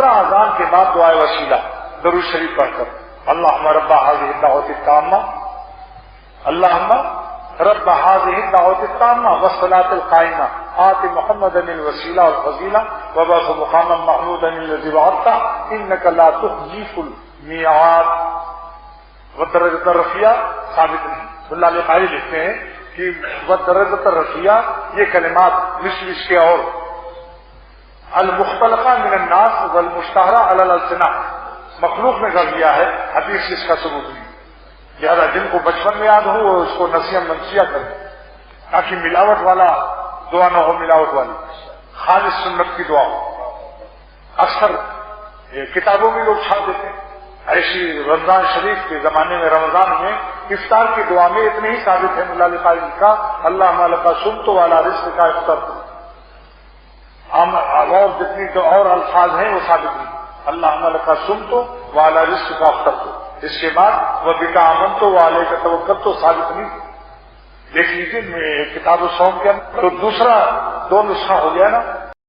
تیسرا اذان کے بعد دعائے وسیلہ درود شریف پڑھ کر اللہم رب هذه الدعوۃ التامہ اللہم رب هذه الدعوۃ التامہ والصلاۃ القائمہ آت محمدا الوسیلہ والفضیلہ وابعثہ مقاما محمودا الذی وعدتہ انک لا تخلف المیعاد. والدرجۃ الرفیع ثابت نہیں. اللہ علیہ قائل لکھتے ہیں کہ والدرجۃ الرفیع یہ کلمات مثل اس کے اور المختلقہ من الناس والمشتہرہ علی الالسنہ مخلوق نے کر دیا ہے، حدیث اس کا ثبوت نہیں. لہذا جن کو بچپن میں یاد ہو وہ اس کو نسیہ منسیہ کر دیں تاکہ ملاوٹ والا دعا نہ ہو، ملاوٹ والی خالص سنت کی دعا ہو. اکثر کتابوں میں لوگ چھاپ دیتے ہیں ایسی. رمضان شریف کے زمانے میں رمضان میں افطار کی دعا میں اتنے ہی ثابت ہے ملا علی قائل کا اللہم لک صمت وعلی رزقک افطرت، اور جتنی اور الفاظ ہیں وہ ثابت نہیں. اللہم لک صمت وعلی رزقک افطرت، اس کے بعد وبک آمنت وعلیک توکلت ثابت نہیں. دیکھ لیجیے کتاب الصوم کے اندر تو دوسرا دو نسخہ ہو گیا نا.